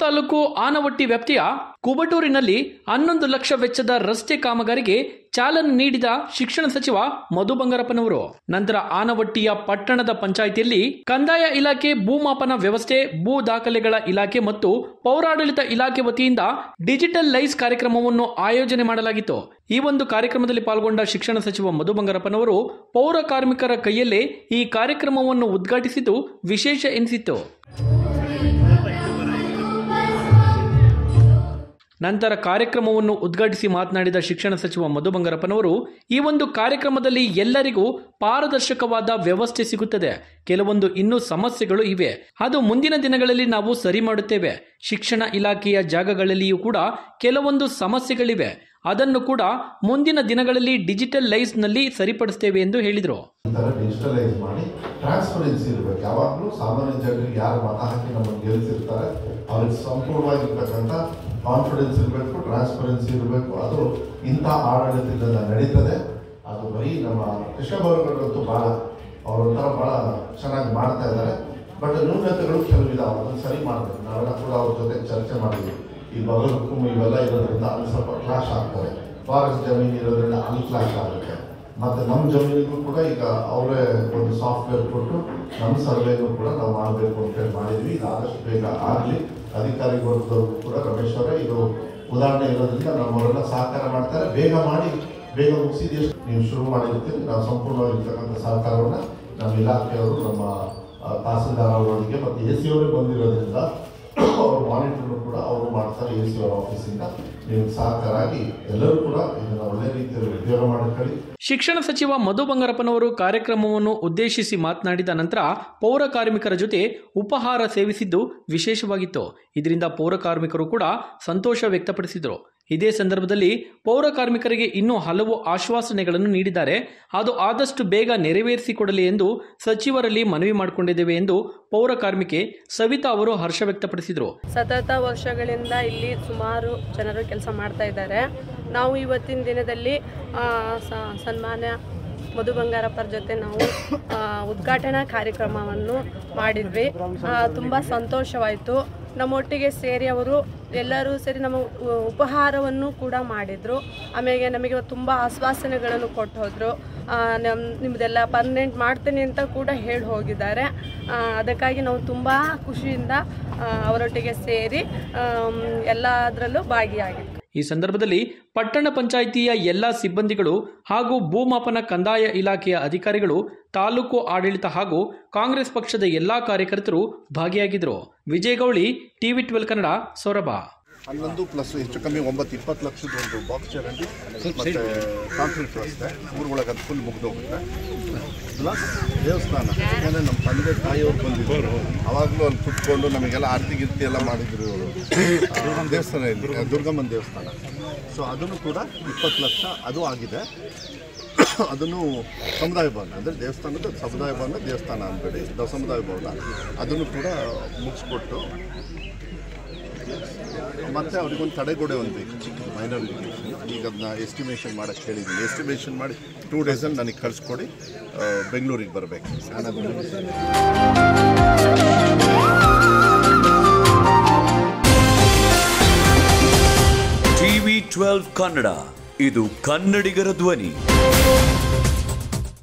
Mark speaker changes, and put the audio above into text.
Speaker 1: ತಾಲೂಕು ಆನವಟ್ಟಿ ವ್ಯಾಪ್ತಿಯ ಕುಬಟೂರಿನಲ್ಲಿ 11 ಲಕ್ಷ ವೆಚ್ಚದ ರಸ್ತೆ ಕಾಮಗಾರಿಗೆ ಚಾಲನೆ ನೀಡಿದ ಶಿಕ್ಷಣ ಸಚಿವ ಮಧು ಬಂಗಾರಪ್ಪನವರು. ನಂತರ ಆನವಟ್ಟಿಯ ಪಟ್ಟಣದ ಪಂಚಾಯಿತಿಯಲ್ಲಿ ಕಂದಾಯ ಇಲಾಖೆ, ಭೂಮಾಪನ ವ್ಯವಸ್ಥೆ, ಭೂ ದಾಖಲೆಗಳ ಇಲಾಖೆ ಮತ್ತು ಪೌರಾಡಳಿತ ಇಲಾಖೆ ವತಿಯಿಂದ ಡಿಜಿಟಲ್ ಲೈಸ್ ಕಾರ್ಯಕ್ರಮವನ್ನು ಆಯೋಜನೆ ಮಾಡಲಾಗಿತ್ತು. ಈ ಒಂದು ಕಾರ್ಯಕ್ರಮದಲ್ಲಿ ಪಾಲ್ಗೊಂಡ ಶಿಕ್ಷಣ ಸಚಿವ ಮಧು ಬಂಗಾರಪ್ಪನವರು ಪೌರ ಕಾರ್ಮಿಕರ ಕೈಯಲ್ಲೇ ಈ ಕಾರ್ಯಕ್ರಮವನ್ನು ಉದ್ಘಾಟಿಸಿದ್ದು ವಿಶೇಷ ಎನಿಸಿತ್ತು. ನಂತರ ಕಾರ್ಯಕ್ರಮವನ್ನು ಉದ್ಘಾಟಿಸಿ ಮಾತನಾಡಿದ ಶಿಕ್ಷಣ ಸಚಿವ ಮಧು ಬಂಗಾರಪ್ಪನವರು, ಈ ಒಂದು ಕಾರ್ಯಕ್ರಮದಲ್ಲಿ ಎಲ್ಲರಿಗೂ ಪಾರದರ್ಶಕವಾದ ವ್ಯವಸ್ಥೆ ಸಿಗುತ್ತದೆ. ಕೆಲವೊಂದು ಇನ್ನೂ ಸಮಸ್ಯೆಗಳು ಇವೆ, ಅದು ಮುಂದಿನ ದಿನಗಳಲ್ಲಿ ನಾವು ಸರಿ ಮಾಡುತ್ತೇವೆ. ಶಿಕ್ಷಣ ಇಲಾಖೆಯ ಜಾಗಗಳಲ್ಲಿಯೂ ಕೂಡ ಕೆಲವೊಂದು ಸಮಸ್ಯೆಗಳಿವೆ, ಅದನ್ನು ಕೂಡ ಮುಂದಿನ ದಿನಗಳಲ್ಲಿ ಡಿಜಿಟಲ್ ಲೈಸ್ ನಲ್ಲಿ ಸರಿಪಡಿಸುತ್ತೇವೆ ಎಂದು ಹೇಳಿದರು.
Speaker 2: ಡಿಜಿಟಲೈಸ್ ಮಾಡಿ ಟ್ರಾನ್ಸ್ಪರೆನ್ಸಿ ಇರಬೇಕು. ಯಾವಾಗಲೂ ಸಾಮಾನ್ಯ ಜನರಿಗೆ ಯಾರು ಮತ ಹಾಕಿ ನಮ್ಮನ್ನು ಗೆಲ್ಲಿಸಿರ್ತಾರೆ ಅವ್ರಿಗೆ ಸಂಪೂರ್ಣವಾಗಿರ್ತಕ್ಕಂಥ ಕಾನ್ಫಿಡೆನ್ಸ್ ಇರಬೇಕು, ಟ್ರಾನ್ಸ್ಪರೆನ್ಸಿ ಇರಬೇಕು. ಅದು ಇಂಥ ಆಡಳಿತದಿಂದ ನಡೀತದೆ. ಅದು ಬರೀ ನಮ್ಮ ಕೃಷ್ಣಬೈರೇಗೌಡರಂತೂ ಅವರೊಂಥರ ಭಾಳ ಚೆನ್ನಾಗಿ ಮಾಡ್ತಾ ಇದ್ದಾರೆ. ಬಟ್ ನ್ಯೂನತೆಗಳು ಕೆಲವಿದಾವೆ, ಅದನ್ನು ಸರಿ ಮಾಡಬೇಕು. ನಾವೆಲ್ಲ ಕೂಡ ಅವ್ರ ಜೊತೆ ಚರ್ಚೆ ಮಾಡಿದ್ವಿ. ಈ ಬಗಲ್ ಹುಕುಮ್ ಇವೆಲ್ಲ ಇರೋದ್ರಿಂದ ಅಲ್ಲಿ ಸ್ವಲ್ಪ ಕ್ಲಾಶ್ ಆಗ್ತದೆ. ಫಾರೆಸ್ಟ್ ಜಮೀನು ಇರೋದ್ರಿಂದ ಅಲ್ಲಿ ಕ್ಲಾಶ್ ಆಗುತ್ತೆ. ಮತ್ತು ನಮ್ಮ ಜಮೀನಿಗೂ ಕೂಡ ಈಗ ಅವರೇ ಒಂದು ಸಾಫ್ಟ್ವೇರ್ ಕೊಟ್ಟು ನಮ್ಮ ಸರ್ವೇಗೂ ಕೂಡ ನಾವು ಮಾಡಬೇಕು ಅಂತೇಳಿ ಮಾಡಿದ್ವಿ. ಇದು ಆದಷ್ಟು ಬೇಗ ಆಗಲಿ. ಅಧಿಕಾರಿ ವರ್ಗದವ್ರಿಗೂ ಕೂಡ ರಮೇಶ್ ಅವರೇ ಇದು ಉದಾಹರಣೆ ಇರೋದ್ರಿಂದ ನಮ್ಮವರೆಲ್ಲ ಸಹಕಾರ ಮಾಡ್ತಾರೆ. ಬೇಗ ಮಾಡಿ ಬೇಗ ಮುಗಿಸಿದೆಷ್ಟು ನೀವು ಶುರು ಮಾಡಿರ್ತೀವಿ. ನಾವು ಸಂಪೂರ್ಣವಾಗಿರ್ತಕ್ಕಂಥ ಸಹಕಾರವನ್ನು ನಮ್ಮ ಇಲಾಖೆಯವರು, ನಮ್ಮ ತಹಸೀಲ್ದಾರ್ ಅವರೊಂದಿಗೆ ಮತ್ತು ಎ ಸಿ ಅವರೇ ಬಂದಿರೋದ್ರಿಂದ ಅವರು ಮಾನಿಟರ್ನು ಕೂಡ ಅವರು ಮಾಡ್ತಾರೆ. ಎ ಸಿ ಅವರ ಆಫೀಸಿಂದ ನೀವು ಸಹಕಾರ ಆಗಿ ಎಲ್ಲರೂ ಕೂಡ ಇದನ್ನು ಒಳ್ಳೆ ರೀತಿಯಲ್ಲಿ ಉದ್ಯೋಗ ಮಾಡಿಕೊಳ್ಳಿ.
Speaker 1: ಶಿಕ್ಷಣ ಸಚಿವ ಮಧು ಬಂಗಾರಪ್ಪನವರು ಕಾರ್ಯಕ್ರಮವನ್ನು ಉದ್ದೇಶಿಸಿ ಮಾತನಾಡಿದ ನಂತರ ಪೌರ ಕಾರ್ಮಿಕರ ಜೊತೆ ಉಪಹಾರ ಸೇವಿಸಿದ್ದು ವಿಶೇಷವಾಗಿತ್ತು. ಇದರಿಂದ ಪೌರ ಕಾರ್ಮಿಕರು ಕೂಡ ಸಂತೋಷ ವ್ಯಕ್ತಪಡಿಸಿದರು. ಇದೇ ಸಂದರ್ಭದಲ್ಲಿ ಪೌರ ಕಾರ್ಮಿಕರಿಗೆ ಇನ್ನೂ ಹಲವು ಆಶ್ವಾಸನೆಗಳನ್ನು ನೀಡಿದ್ದಾರೆ. ಅದು ಆದಷ್ಟು ಬೇಗ ನೆರವೇರಿಸಿಕೊಡಲಿ ಎಂದು ಸಚಿವರಲ್ಲಿ ಮನವಿ ಮಾಡಿಕೊಂಡಿದ್ದೇವೆ ಎಂದು ಪೌರ ಕಾರ್ಮಿಕೆ ಸವಿತಾ ಅವರು ಹರ್ಷ ವ್ಯಕ್ತಪಡಿಸಿದರು.
Speaker 3: ಸತತ ವರ್ಷಗಳಿಂದ ಇಲ್ಲಿ ಸುಮಾರು ಜನರು ಕೆಲಸ ಮಾಡ್ತಾ ಇದ್ದಾರೆ. ನಾವು ಇವತ್ತಿನ ದಿನದಲ್ಲಿ ಸನ್ಮಾನ್ಯ ಮಧು ಬಂಗಾರಪ್ಪರ ಜೊತೆ ನಾವು ಉದ್ಘಾಟನಾ ಕಾರ್ಯಕ್ರಮವನ್ನು ಮಾಡಿದ್ವಿ. ತುಂಬ ಸಂತೋಷವಾಯಿತು. ನಮ್ಮೊಟ್ಟಿಗೆ ಸೇರಿ ಅವರು ಎಲ್ಲರೂ ಸೇರಿ ನಮ್ಮ ಉಪಹಾರವನ್ನು ಕೂಡ ಮಾಡಿದರು. ಆಮೇಲೆ ನಮಗೆ ತುಂಬ ಆಶ್ವಾಸನೆಗಳನ್ನು ಕೊಟ್ಟು ಹೋದರು. ನಿಮ್ಮದೆಲ್ಲ ಪರ್ಮನೆಂಟ್ ಮಾಡ್ತೀನಿ ಅಂತ ಕೂಡ ಹೇಳಿ ಹೋಗಿದ್ದಾರೆ. ಅದಕ್ಕಾಗಿ ನಾವು ತುಂಬ ಖುಷಿಯಿಂದ ಅವರೊಟ್ಟಿಗೆ ಸೇರಿ ಎಲ್ಲದರಲ್ಲೂ ಭಾಗಿಯಾಗಿದ್ವಿ.
Speaker 1: ಈ ಸಂದರ್ಭದಲ್ಲಿ ಪಟ್ಟಣ ಪಂಚಾಯಿತಿಯ ಎಲ್ಲ ಸಿಬ್ಬಂದಿಗಳು ಹಾಗೂ ಭೂಮಾಪನ ಕಂದಾಯ ಇಲಾಖೆಯ ಅಧಿಕಾರಿಗಳು, ತಾಲೂಕು ಆಡಳಿತ ಹಾಗೂ ಕಾಂಗ್ರೆಸ್ ಪಕ್ಷದ ಎಲ್ಲಾ ಕಾರ್ಯಕರ್ತರು ಭಾಗಿಯಾಗಿದ್ದರು. ವಿಜಯ್ ಗೌಳಿ, ಟಿವಿ 12 ಕನ್ನಡ, ಸೊರಬ.
Speaker 4: 11 ಪ್ಲಸ್ ಹೆಚ್ಚು ಕಮ್ಮಿ 9-20 ಲಕ್ಷದ ಒಂದು ಬಾಕ್ಸ್ ಚರಂಡಿ ಮತ್ತು ಕಾಂಕ್ರೀಟ್ ರಸ್ತೆ ಊರುಗಳಿಗೆ ಅದು ಫುಲ್ ಮುಗಿದೋಗುತ್ತೆ. ಪ್ಲಸ್ ದೇವಸ್ಥಾನ, ಯಾಕಂದರೆ ನಮ್ಮ ತಂದೆ ತಾಯಿಯವ್ರು ಬಂದಿದ್ದರು. ಅವಾಗಲೂ ಅಲ್ಲಿ ಕುತ್ಕೊಂಡು ನಮಗೆಲ್ಲ ಆರತಿ ಗಿರ್ತಿ ಎಲ್ಲ ಮಾಡಿದ್ರು ಇವರು. ದೇವಸ್ಥಾನ ಇಲ್ಲಿ ದುರ್ಗಮ್ಮನ ದೇವಸ್ಥಾನ. ಸೊ ಅದನ್ನು ಕೂಡ 20 ಲಕ್ಷ ಅದು ಆಗಿದೆ. ಅದನ್ನು ಸಮುದಾಯ ಭವನ ಅಂದರೆ ದೇವಸ್ಥಾನದ ಸಮುದಾಯ ಭವನ, ದೇವಸ್ಥಾನ ಅಂದ್ಬೇಡಿ, ಸಮುದಾಯ ಭವನ ಅದನ್ನು ಕೂಡ ಮುಗಿಸ್ಕೊಟ್ಟು ಮತ್ತು ಅವ್ರಿಗೊಂದು ತಡೆಗೋಡೆ ಒಂದು ಬೇಕು, ಮೈನರ್ ಇರಿಗೇಷನ್. ಈಗ ಅದನ್ನ ಎಸ್ಟಿಮೇಷನ್ ಮಾಡೋಕ್ಕೆ ಹೇಳಿದ್ದೀನಿ. ಎಸ್ಟಿಮೇಷನ್ ಮಾಡಿ 2 ಡೇಸಲ್ಲಿ ನನಗೆ ಕಳಿಸ್ಕೊಡಿ. ಬೆಂಗಳೂರಿಗೆ ಬರಬೇಕು.
Speaker 5: TV 12 ಕನ್ನಡ, ಇದು ಕನ್ನಡಿಗರ ಧ್ವನಿ.